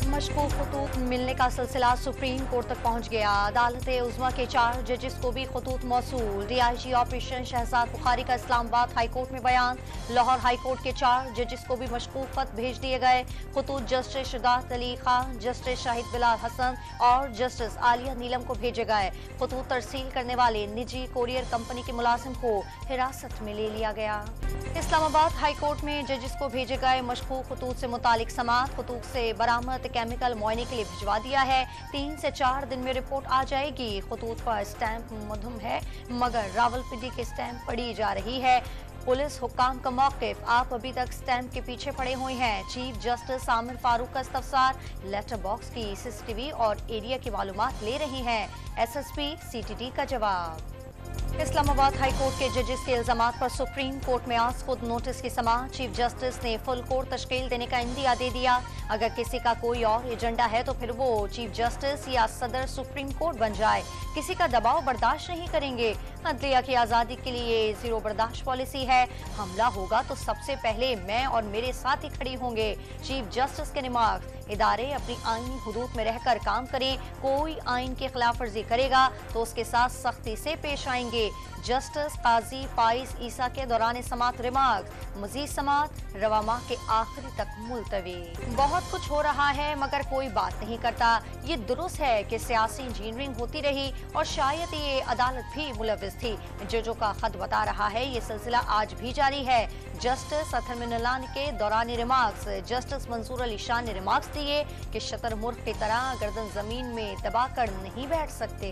मशकूक खतूत मिलने का सिलसिला सुप्रीम कोर्ट तक पहुंच गया। अदालत उज़्मा के 4 जजेस को भी खतूत मौसूल। डीआईजी ऑपरेशन शहजाद बुखारी का इस्लामाबाद हाई कोर्ट में बयान। लाहौर हाई कोर्ट के 4 जजेस को भी मशकूक खत भेज दिए गए। खतूत जस्टिस शुजात अली खान, जस्टिस शाहिद बिलाल हसन और जस्टिस आलिया नीलम को भेजे गए। खतूत तरसील करने वाले निजी कोरियर कंपनी के मुलाजिम को हिरासत में ले लिया गया। इस्लामाबाद हाई कोर्ट में जजेस को भेजे गए मशकूक खतूत से मुतालिक समात। खतूत से बरामद केमिकल मुआयने के लिए भिजवा दिया है। 3 से 4 दिन में रिपोर्ट आ जाएगी। खतूत पर स्टैंप मधुम है मगर रावलपिंडी के स्टैंप पड़ी जा रही है। पुलिस हुक्काम का मौक़िफ़, आप अभी तक स्टैंप के पीछे पड़े हुए हैं। चीफ जस्टिस आमिर फारूक का इस्तफसार, लेटर बॉक्स की सीसीटीवी और एरिया की मालूमात ले रही हैं। एसएसपी सीटीडी का जवाब। इस्लामाबाद हाई कोर्ट के जजेस के इल्जामात पर सुप्रीम कोर्ट में आज खुद नोटिस की समाअत। चीफ जस्टिस ने फुल कोर्ट तश्कील देने का इंदिया दे दिया। अगर किसी का कोई और एजेंडा है तो फिर वो चीफ जस्टिस या सदर सुप्रीम कोर्ट बन जाए। किसी का दबाव बर्दाश्त नहीं करेंगे। अदलिया की आज़ादी के लिए जीरो बर्दाश्त पॉलिसी है। हमला होगा तो सबसे पहले मैं और मेरे साथ ही खड़ी होंगे। चीफ जस्टिस के रिमार्क्स, इदारे अपनी आईनी हुदूद में रहकर काम करें। कोई आइन की खिलाफ वर्जी करेगा तो उसके साथ सख्ती से पेश आएंगे। जस्टिस काजी फाइज ईसा के दौरान समात रिमार्क्स, मजीद समात रवा माह के आखिरी तक मुलतवी। बहुत कुछ हो रहा है मगर कोई बात नहीं करता। ये दुरुस्त है कि सियासी इंजीनियरिंग होती रही और शायद ये अदालत भी मुलविस थी। जजों का खत बता रहा है ये सिलसिला आज भी जारी है। जस्टिस अथर मिनलान के दौरान रिमार्क्स, जस्टिस मंसूर अली शाह ने रिमार्क्स दिए कि शतरमुर्ग की तरह गर्दन जमीन में दबाकर नहीं बैठ सकते।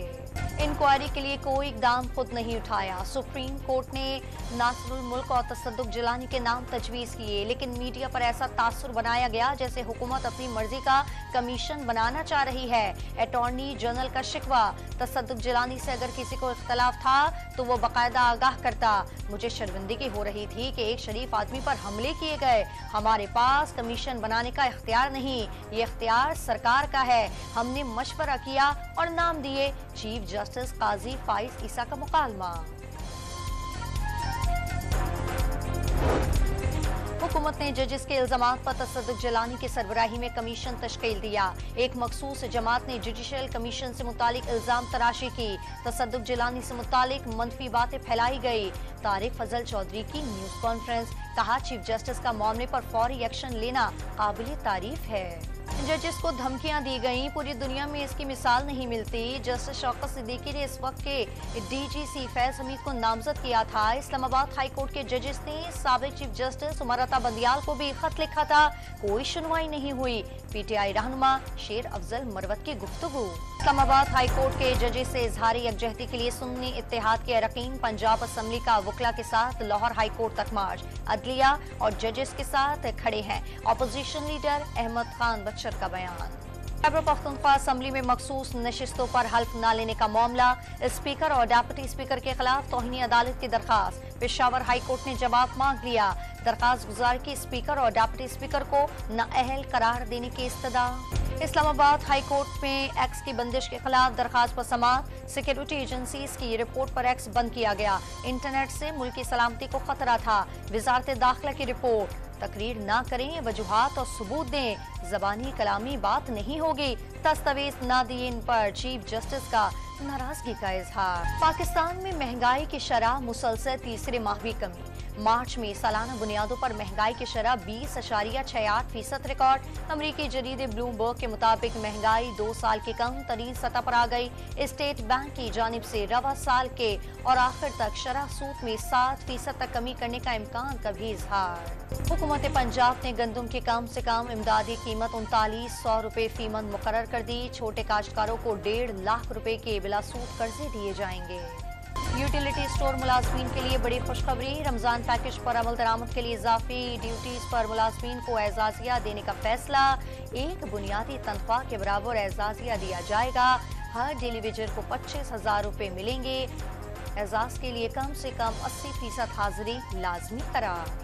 इंक्वायरी के लिए कोई इकदाम खुद नहीं उठाया। सुप्रीम कोर्ट ने नासिरुल मुल्क और तसद्दुक जिलानी के नाम तजवीज़ किए, लेकिन मीडिया पर ऐसा तासुर बनाया गया जैसे हुकूमत अपनी मर्जी का कमीशन बनाना चाह रही है। अटॉर्नी जनरल का शिकवा, तसद्दुक जिलानी से अगर किसी को इख्तलाफ था तो वो बाकायदा आगाह करता। मुझे शर्मिंदगी हो रही थी कि एक शरीफ आदमी पर हमले किए गए। हमारे पास कमीशन बनाने का इख्तियार नहीं, ये इख्तियार सरकार का है। हमने मशवरा किया और नाम दिए। चीफ जस्टिस काजी फाइज ईसा का मुकालमा। हुकूमत ने जजेस के इल्जामात पर तसद्दुक जिलानी की सरबराही में कमीशन तश्कील दिया। एक मखसूस जमात ने जुडिशल कमीशन से मुतालिक इल्जाम तराशी की। तसद्दुक जिलानी से मुतालिक मनफी बातें फैलाई गई। तारिक फजल चौधरी की न्यूज कॉन्फ्रेंस, कहा चीफ जस्टिस का मामले पर फौरी एक्शन लेना काबिल तारीफ है। जजेस को धमकियां दी गईं, पूरी दुनिया में इसकी मिसाल नहीं मिलती। जस्टिस शौकत सिद्दीकी ने इस वक्त के डीजीसी फैज हमीद को नामजद किया था। इस्लामाबाद हाई कोर्ट के जजेस ने साबिक चीफ जस्टिस उमर अता बंदियाल को भी खत लिखा था, कोई सुनवाई नहीं हुई। पीटीआई रहनुमा शेर अफजल मरवत की गुफ्तगू। इस्लामाबाद हाई कोर्ट के जजेस से इजहारी यकजहती के लिए सुन्नी इत्तेहाद के अरकान पंजाब असम्बली का वकला के साथ लाहौर हाई कोर्ट तक मार्च। अदलिया और जजेस के साथ खड़े हैं। अपोजिशन लीडर अहमद खान बच्चर का बयान। खैबर पख्तूनख्वा असम्बली में मखसूस नशिस्तों पर हल्फ न लेने का मामला। स्पीकर और डिप्टी स्पीकर के खिलाफ तौहीन अदालत की दरखास्त। पेशावर हाई कोर्ट ने जवाब मांग लिया। दरखास्त गुजार की स्पीकर और डिप्टी स्पीकर को नाअहल करार देने की इस्तदा। इस्लामाबाद हाई कोर्ट में एक्स की बंदिश के खिलाफ दरखास्त पर समाअत। सिक्योरिटी एजेंसीज की रिपोर्ट पर एक्स बंद किया गया। इंटरनेट से मुल्क की सलामती को खतरा था। वजारत दाखिला की रिपोर्ट, तकरीर ना करें, वजूहात और सबूत दें, जबानी कलामी बात नहीं होगी। दस्तावेज ना दिए इन पर चीफ जस्टिस का नाराजगी का इजहार। पाकिस्तान में महंगाई की शरह मुसलसल तीसरे माह भी कमी। मार्च में सालाना बुनियादों पर महंगाई की शरह 20.68% रिकॉर्ड। अमरीकी जरीदे ब्लूमबर्ग के मुताबिक महंगाई 2 साल की कम तरीन सतह पर आ गई। स्टेट बैंक की जानिब से रवा साल के और आखिर तक शरह सूद में 7% तक कमी करने का इम्कान का भी इजहार। हुकूमत पंजाब ने गंदम की कम से कम इमदादी कीमत 3900 रुपए फी मन मुकर्रर कर दी। छोटे काश्तकारों को 1.5 लाख रुपए के बिला सूद कर्जे दिए जाएंगे। यूटिलिटी स्टोर मुलाजमीन के लिए बड़ी खुशखबरी। रमजान पैकेज पर अमल दरामद के लिए इजाफी ड्यूटीज पर मुलाजमीन को एजाजिया देने का फैसला। एक बुनियादी तनख्वाह के बराबर एजाजिया दिया जाएगा। हर टेलीविजन को 25,000 रुपए मिलेंगे। एजाज के लिए कम से कम 80% हाजिरी लाजमी करार।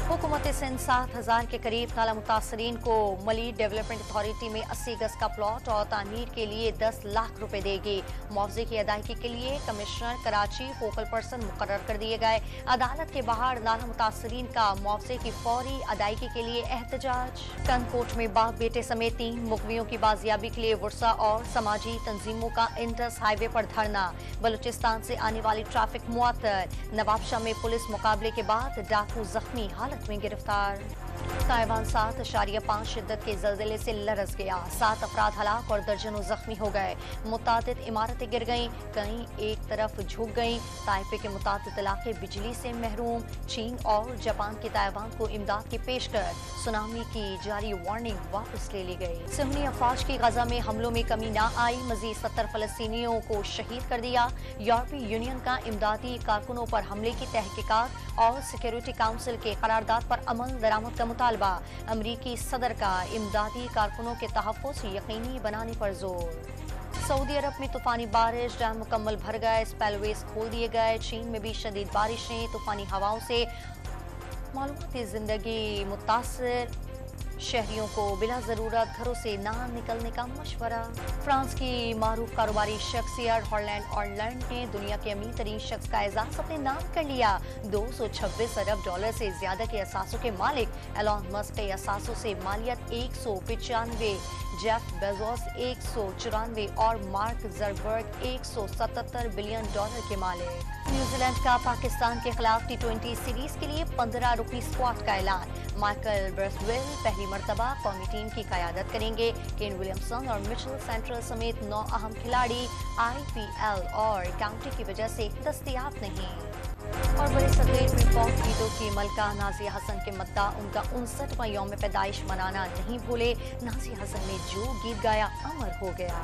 हुकूमत सिंध 7,000 के करीब ताला मुतासरीन को मली डेवलपमेंट अथॉरिटी में 80 गज का प्लॉट और तामीर के लिए 10 लाख रुपए देगी। मुआवजे की अदायगी के लिए कमिश्नर कराची फोकल पर्सन मुकर्रर कर दिए गए। अदालत के बाहर ताला मुतासरीन का मुआवजे की फौरी अदायगी के लिए एहतजाज। कनकोट में बाप बेटे समेत 3 मुकवियों की बाजियाबी के लिए वर्सा और समाजी तंजीमों का इंडस हाईवे पर धरना। बलूचिस्तान से आने वाली ट्रैफिक मुअत्तल। नवाबशाह में पुलिस मुकाबले के बाद डाकू जख्मी हालत में गिरफ्तार। ताइवान 7.5 शिद्दत के जल्जले से लरस गया। 7 अफराद हलाक और दर्जनों जख्मी हो गए। मुतादिद इमारतें गिर गईं, कहीं एक तरफ झुक गईं। ताइपे के मुतादिद इलाके बिजली से महरूम। चीन और जापान की ताइवान को इमदाद की पेशकश। सुनामी की जारी वार्निंग वापस ले ली गई। सुन्नी अफवाज की गजा में हमलों में कमी न आई। मजीद 70 फलस्तीनियों को शहीद कर दिया। यूरोपीय यूनियन का इमदादी कारकुनों पर हमले की तहकीकात और सिक्योरिटी काउंसिल के करारदाद पर अमल दरामद का मुतालबा। अमरीकी सदर का इमदादी कारकुनों के तहफ़्फ़ुज़ यकीनी बनाने पर जोर। सऊदी अरब में तूफानी बारिश, डैम मुकम्मल भर गए, स्पेलवेज खोल दिए गए। चीन में भी शदीद बारिशें, तूफानी हवाओं से मालूमाती जिंदगी मुतासर। शहरियों को बिला जरूरत घरों से ना निकलने का मशवरा। फ्रांस की मारूफ कारोबारी शख्सियत हॉलैंड ऑर्लैंड ने दुनिया के अमीर तरीन शख्स का एजाज अपने नाम कर लिया। 226 अरब डॉलर से ज्यादा के असासों के मालिक। एलॉन मस्क के असासों से मालियत 195, जेफ बेजोस 194 और मार्क जरबर्ग 177 बिलियन डॉलर के मालिक। न्यूजीलैंड का पाकिस्तान के खिलाफ T20 सीरीज के लिए 15 रुकी स्क्वाड का ऐलान। माइकल ब्रेसवेल पहली मर्तबा कौमी टीम की क़यादत करेंगे। केन विलियमसन और मिचेल सेंट्रल समेत 9 अहम खिलाड़ी IPL और काउंटी की वजह से दस्तयाब नहीं। और बड़े सगीर में पॉप गीतों की मलका नाज़िया हसन के मद्दा उनका 59वां यौम पैदाइश मनाना नहीं भूले। नाज़िया हसन ने जो गीत गाया अमर हो गया।